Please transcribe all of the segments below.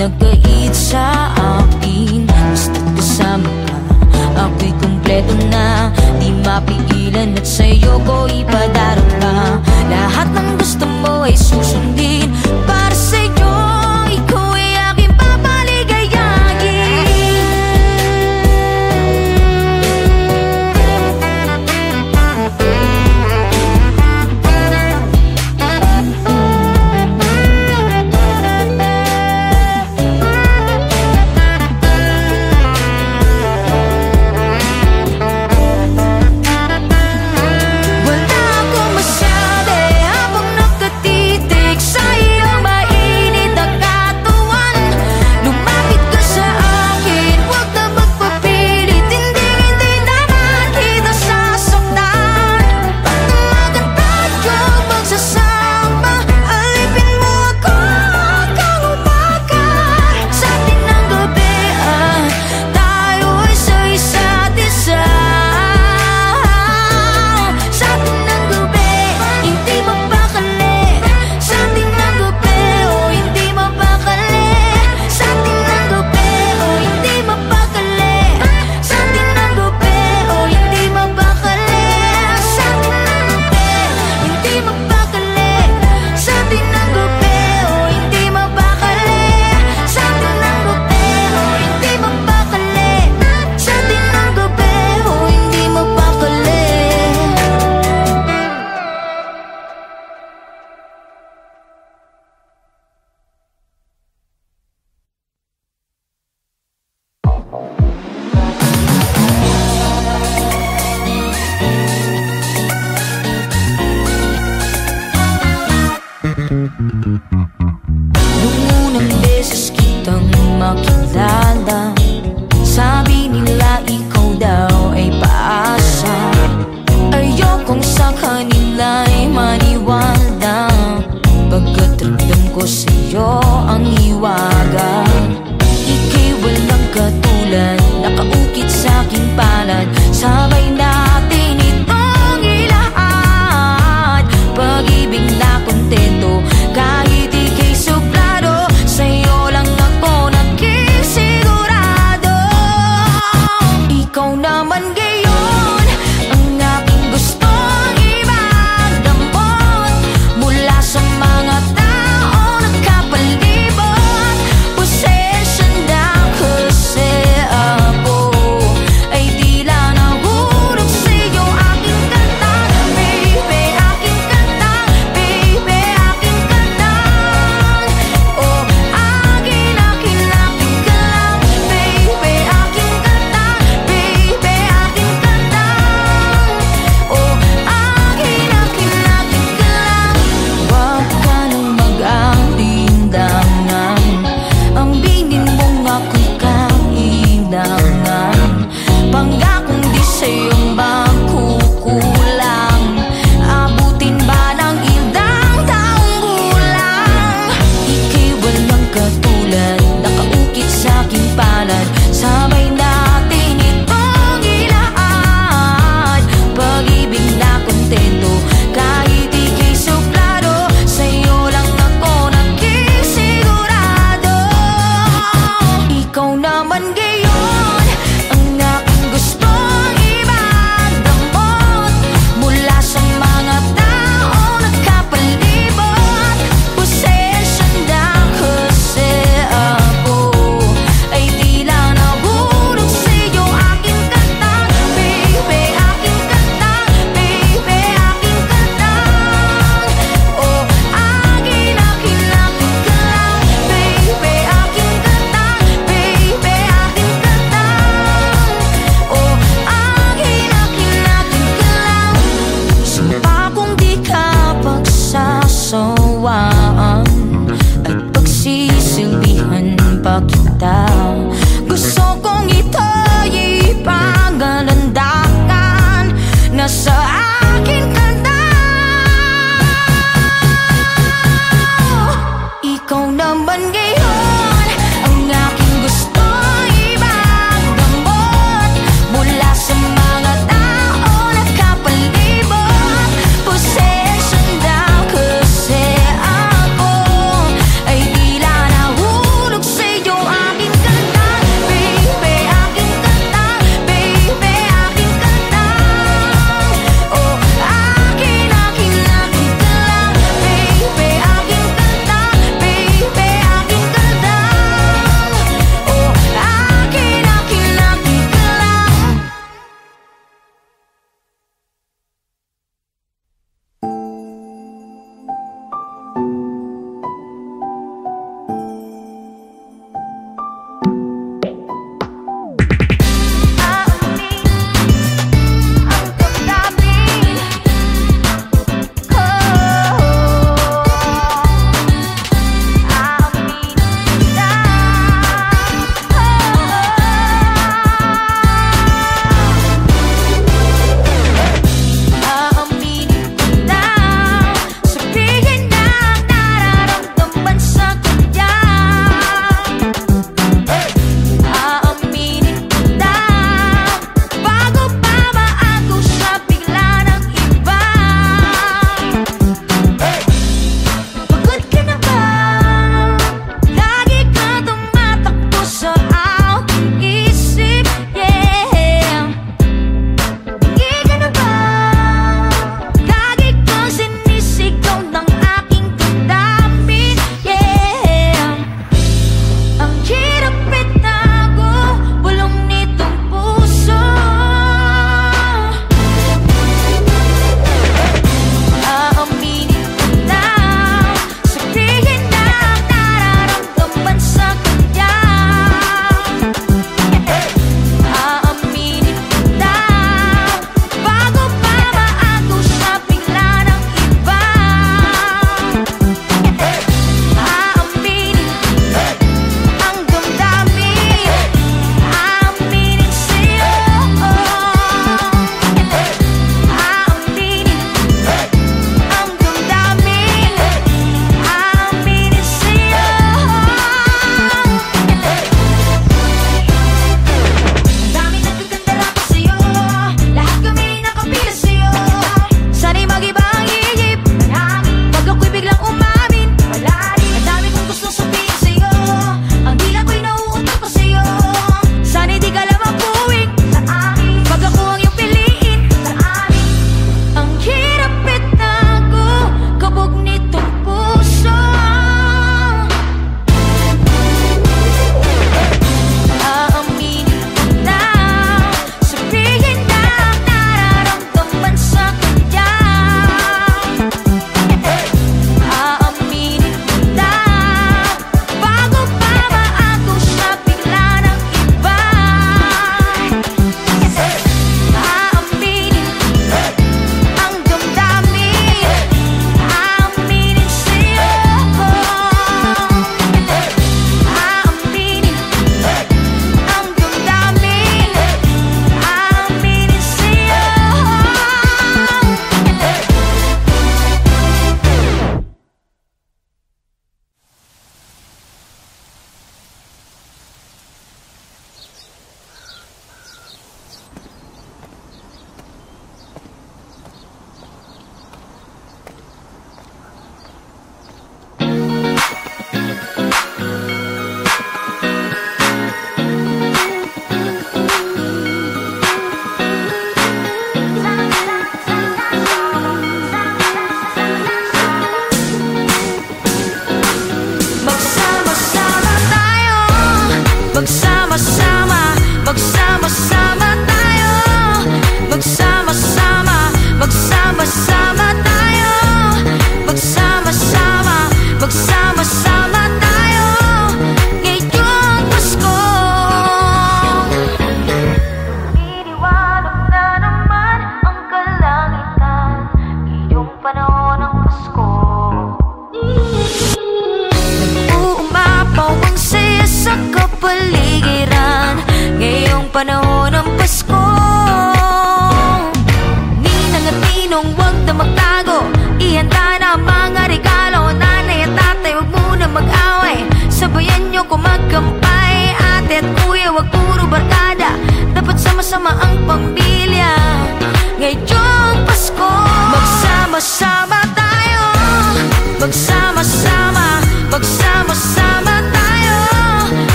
nagkait sa akin. Basta't kasama ka, ako'y kumpleto na. Di mapigilan at sa'yo ko ipadarama. Lahat ng gusto mo ay susundin. Para sa'yo, ikaw ay aking papaligayahin. Nung unang beses kitang makilala, sabi nila ikaw daw ay paasa. Ayokong sa kanila'y maniwala, pagkat ramdam ko sa'yo ang hiwaga. Ika'y walang katulad, nakaukit sa'king palad. Sabay natin itong ilahat, pag-ibig na kontento. Kahit ika'y suplado, sa'yo lang ako nagkisigurado. Ikaw naman gayon ang aking gustong ibagdamot, mula sa mga tao nagkapalibot. Pasensya na kasi ako ay tila nahulog sa'yo. Aking kanta, baby, aking kanta, baby, aking kanta. Oh, akin ka lang, baby, aking kanta, baby, aking kanta. Oh, akin ka lang. Huwag ka nang mag-alinlangan, ang binin mong ako'y kailangan. Pangakong di sa'yo makukulang, abutin ba ng ilang taong gulang? Ika'y walang katulad, nakaukit sa'king palad. Sabay natin itong ilahat, pag-ibig na kontento. Kahit ika'y suplado, sa'yo lang ako nagkisigurado. Ikaw naman gayon ang aking gustong ibagdamot, mula sa mga tao nagkapalibot. Pasensya na kasi ako ay tila nahulog sa'yo. Aking kanta, baby, aking kanta, baby, aking kanta. Oh, akin ka lang, baby, aking kanta, baby, aking kanta. Oh, akin ka lang. Sumpa kung di ka pagsasawaan at pagsisilbihan pa kita. Gusto kong ito'y ipangalandakan na sa akin ka na. Ikaw naman ngayon ang aking gusto ibagdamot, mula sa mga tao nagkapalibot. Pasensya na kasi ako ay tila nahulog sa'yo.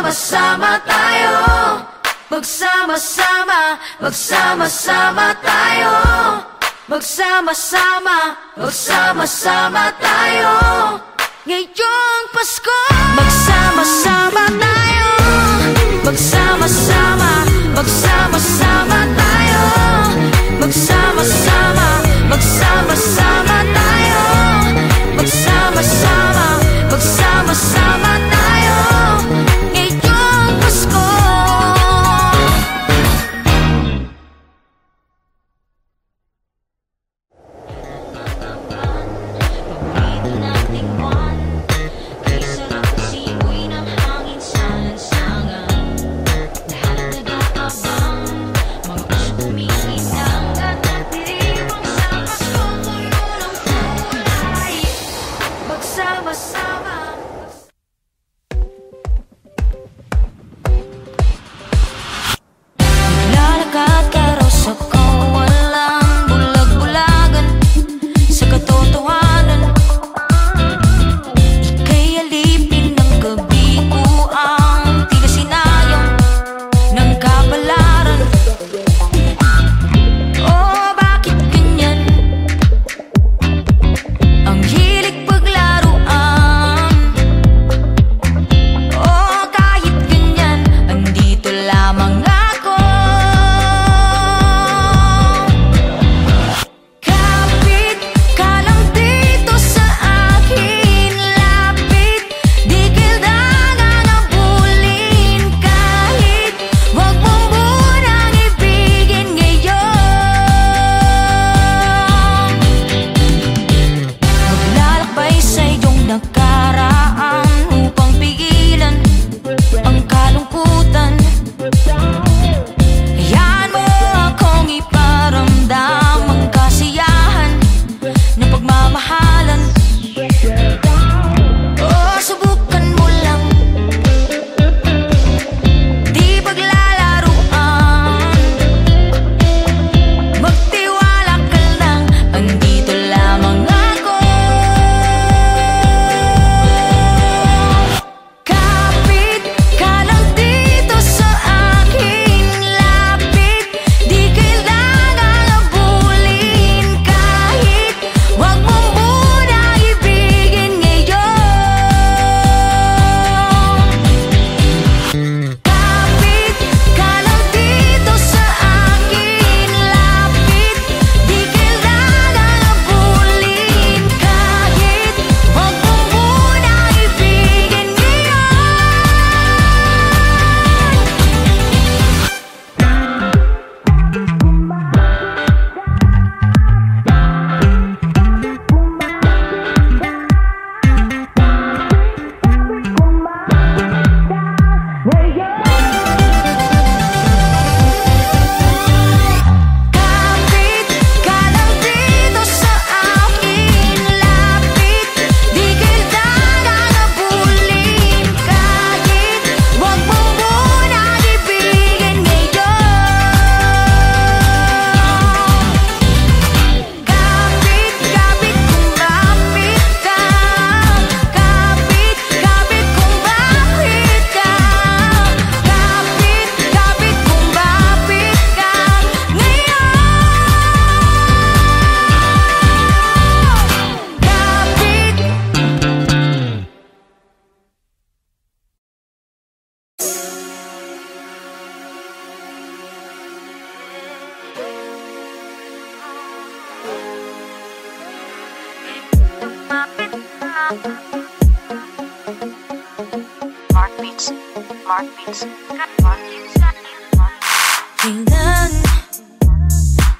Magsama-sama tayo, magsama-sama, magsama-sama tayo, magsama-sama, magsama-sama tayo ngayong Pasko. Magsama-sama tayo, magsama-sama, magsama-sama tayo, magsama-sama, magsama-sama tayo, magsama-sama, magsama-sama tayo ngayong Pasko.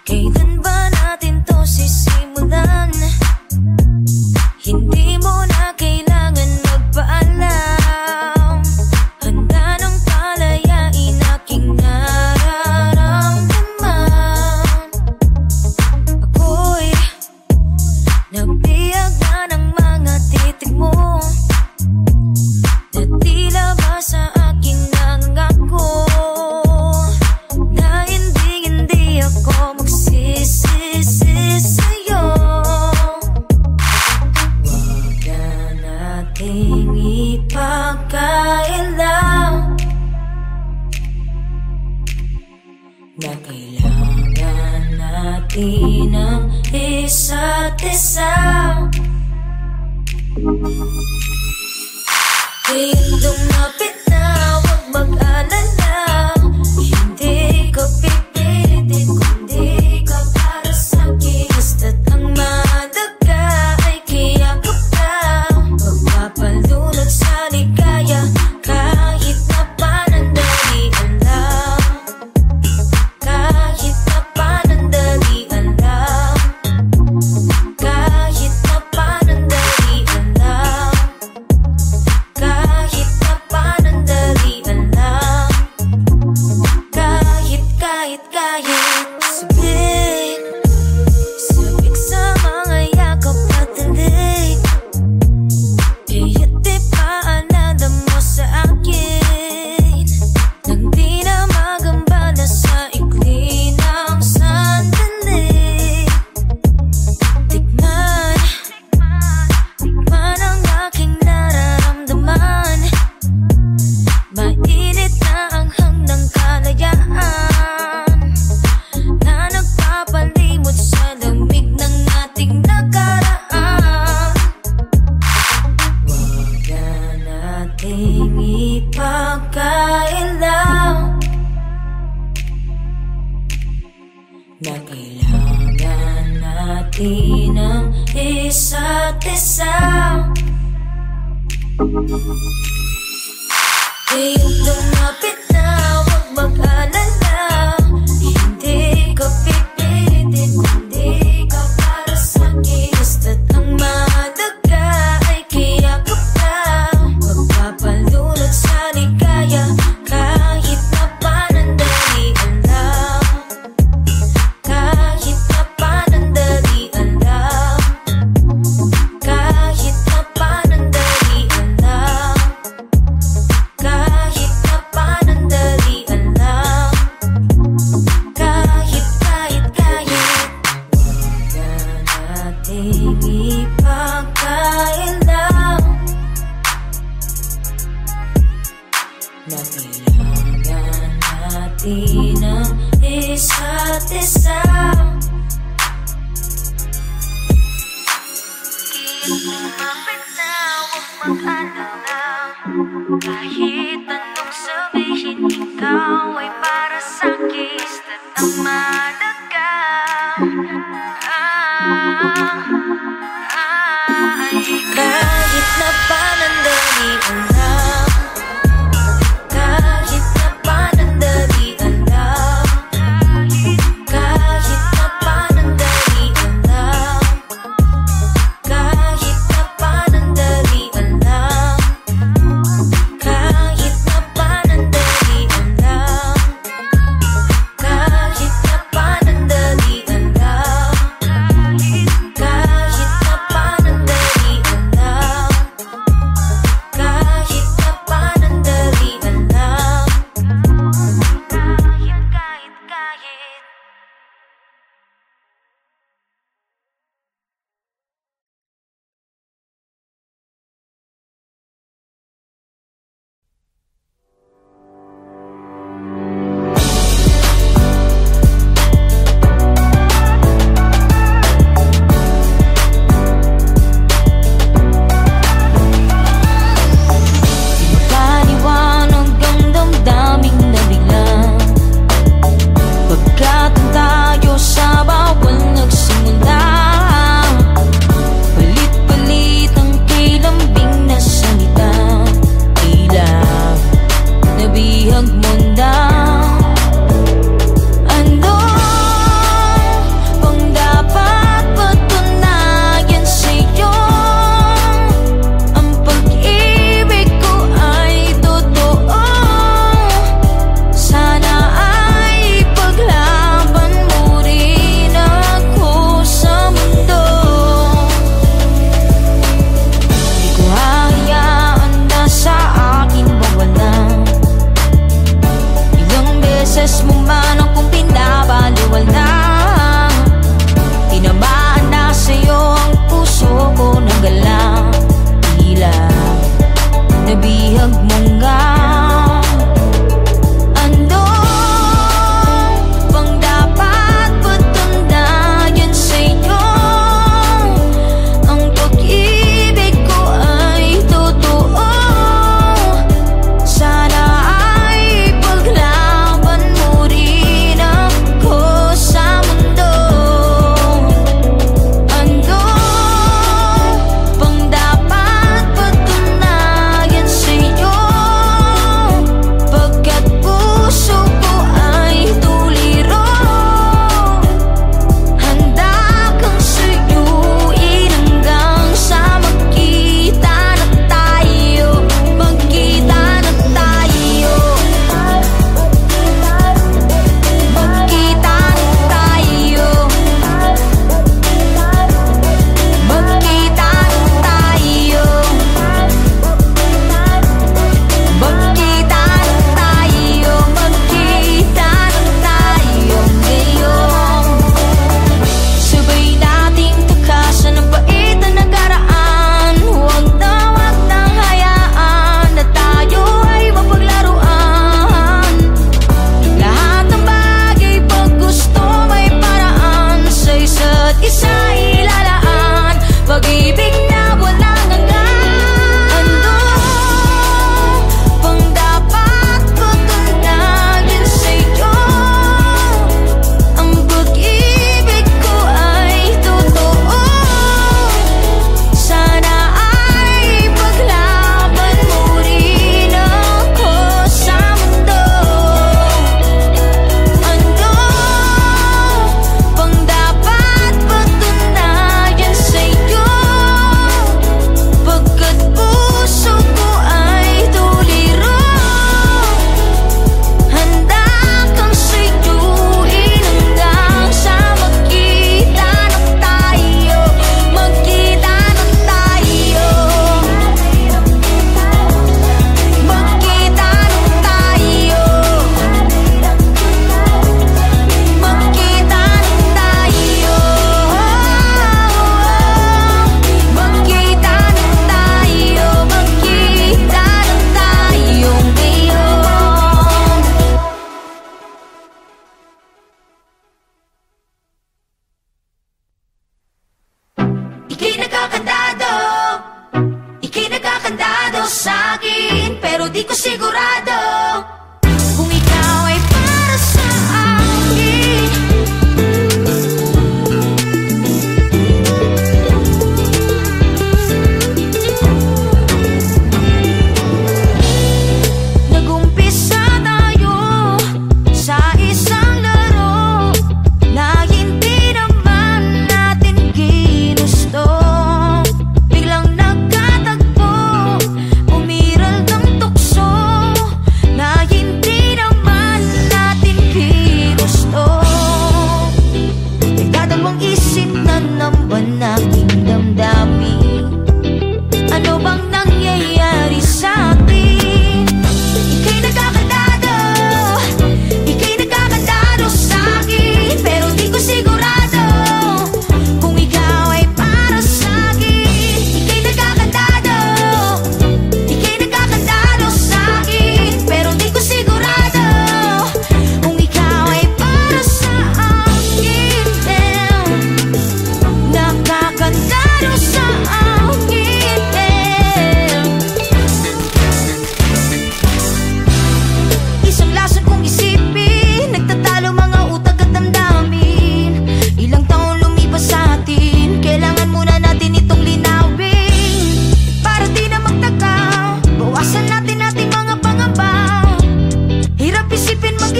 Kailan ba natin to sisimulan? Hindi mo na kailangan magpaalam. Handa nang palayain aking nararamdaman. Ako'y nabiyag na ng mga titig mo, na tila ba sa aking nangako na hindi ako magsisimula. isa't-isa. Ngayon lumapit na, huwag mag-alala. Hindi ka pipilitin, kundi ka para sa'kin. Basta't ang mahalaga ay kiyakap ka. Magpapalunod sa ligaya kahit na panandalian lang. Kahit na panandalian lang. Kahit na panandalian lang. Kahit na panandalian lang. Kahit sabik sa mga yakap at tindig. Kaya't di paalala mo sa akin nang di na magambala sa ikli ng sandali. Tikman ang aking nararamdaman. Mainit na ang hanggang kalayaan na nagpapalimot sa lamig ng ating nakaraan. Huwag na nating ipagkailang na kailangan natin ang isa't-isa. Ngayon lumapit na, huwag mag-alala. Hindi ka pipilitin, kundi ka para sa'kin. Basta't ang mahalaga ay kiyakap ka. Magpapalunod sa ligaya kahit na panandalian lang. Kahit na panandalian lang. Kahit na panandalian lang. Kahit na panandalian lang. Kahit Huwag na nating ipagkailang na kailangan natin ang isa't-isa. Lumapit na, huwag mag-alala. Kahit anong sabihin, ikaw ay para sa'kin. Basta't ang mahalaga kahit na panandalian lang. Kahit na panandalian lang. Kahit na panandalian lang. Kahit na panandalian lang. Kahit na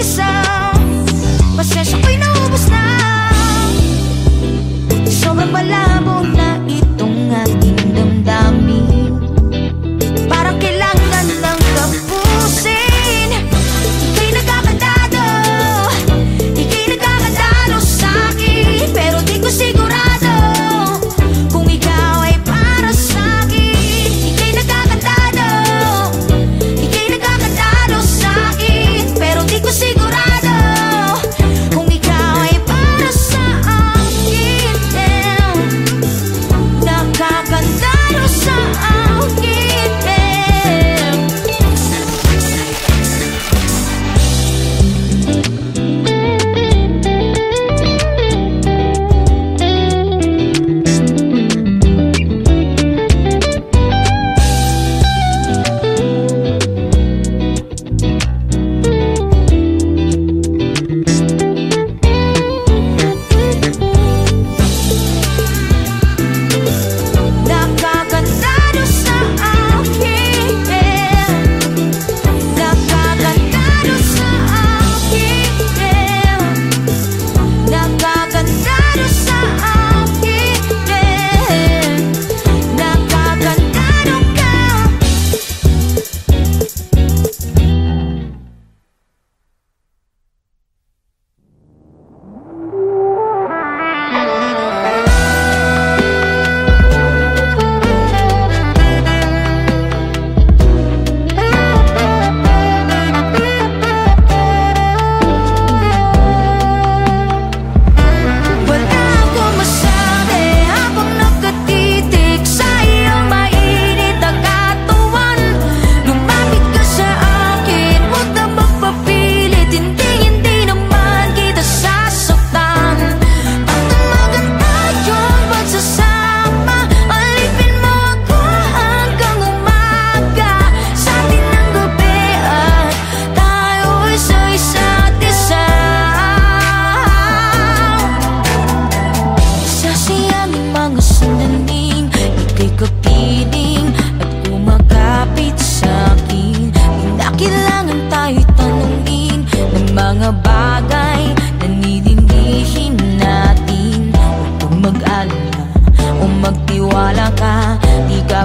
mag-isa. Pasensya ko'y naubos na. Sobrang malabo na itong ating damdamin. Parang kailangan lang tapusin. Ika'y nagkakatado, ika'y nagkakatalo sa'kin. Pero di ko sigurado kung ikaw ay para sa'kin. Ika'y nagkakatado, ika'y nagkakatalo sa'kin. Pero di ko sigurado kung ikaw ay para sa'kin. Nakakatalo sa'kin.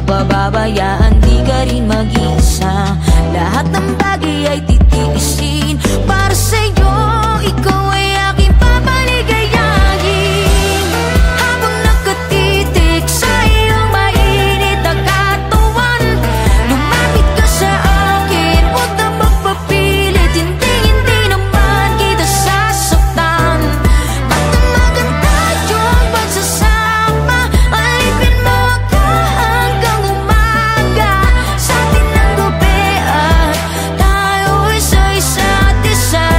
Pababayaan, di ka rin mag-isa. Lahat ng bagay ay titiisin para sa'yo. Ikaw ay aking papaligayahin. Habang nakatitig sa iyong mainit na katawan, lumapit ka sa akin, huwag na magpapilit. Hindi naman kita sasaktan. Matamagan tayong pagsasama. Alipin mo ako hanggang umaga. Sa atin ang gabi at tayo ay sa isa't isa.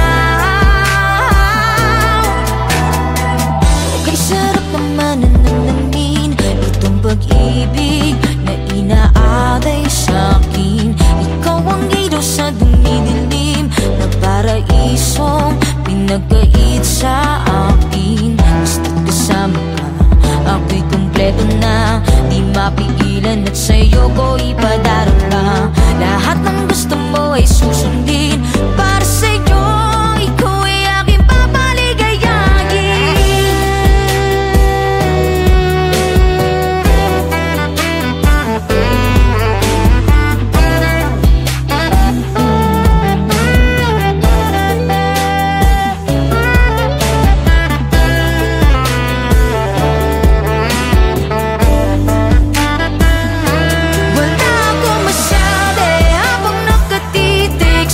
Kay sarap naman ang nanamin itong pag-ibig na inaaday sa'kin. Ikaw ang ilaw sa dumidilim na paraisong pinagkait sa akin. Basta't kasama ka, ako'y kumpleto na. Di mapigilan at sa'yo ko ipadarama. Lahat ng gusto mo ay susundin para sa'yo. Ikaw ay aking papaligayahin. Wala akong masabi habang nakatitig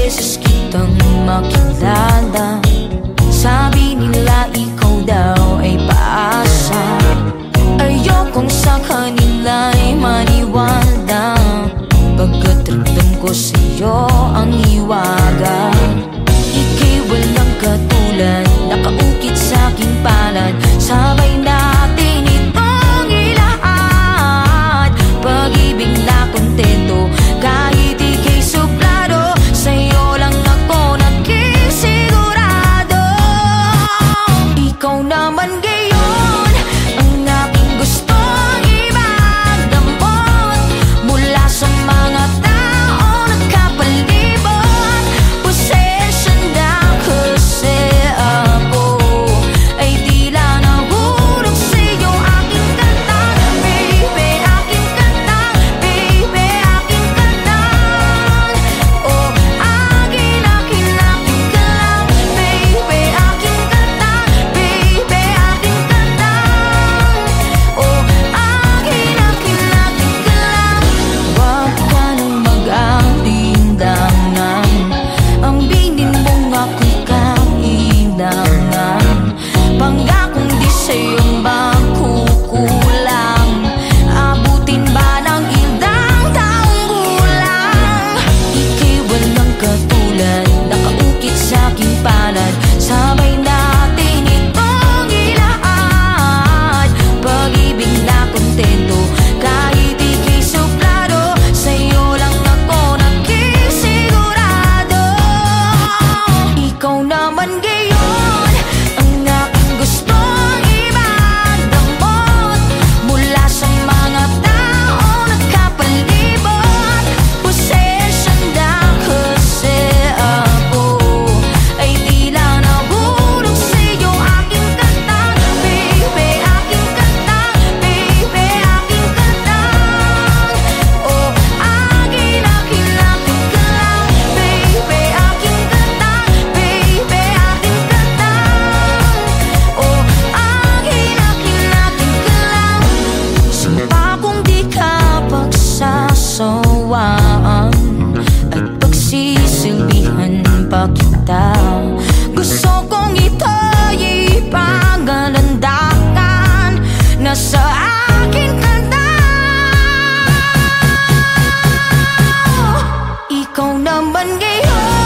beses kitang makilala, sabi nila ikaw daw ay paasa. Ayokong sa kanila'y maniwala, pagkat ramdam ko sa'yo ang hiwaga. Ika'y walang katulad, nakaukit sa'king palad, sabay natin itong ilahat. Pag-ibig na kontento, kahit ika'y suplado, sa'yo lang ako nagkisigurado. Ikaw naman ngayon ang aking gustong ipagdamot, mula sa mga tao nagkapalibot. Pasensya na kasi ako ay tila nahulog sa'yo, aking kanta. Baby, aking kanta. Baby, aking kanta. Oh, akin ka lang. Baby, aking kanta. Baby, aking kanta. Oh, akin ka lang. Huwag ka nang mag-alinlangan, ang binin mong ako'y kailangan. Pangakong di sa'yo makukulang, abutin ba ng ilang taong gulang? Ika'y walang katulad, nakaukit sa'king palad, sabay natin itong ilahat. Pag-ibig na kontento, kahit ika'y suplado, sa'yo lang ako nagkisigurado. Ikaw naman ngayon ang aking gustong ipagdamot, mula sa mga tao nagkapalibot. Pasensya na kasi ako ay tila nahulog sa'yo, aking kanta. Baby, aking kanta. Baby, aking kanta. Oh, akin ka lang. Baby, aking kanta. Baby, aking kanta. Oh, akin ka lang. Sumpa kung di ka pagsasawaan at pagsisilbihan pa kita. Gusto kong ito'y ipagalandakan na sa akin ka na. Ikaw naman ngayon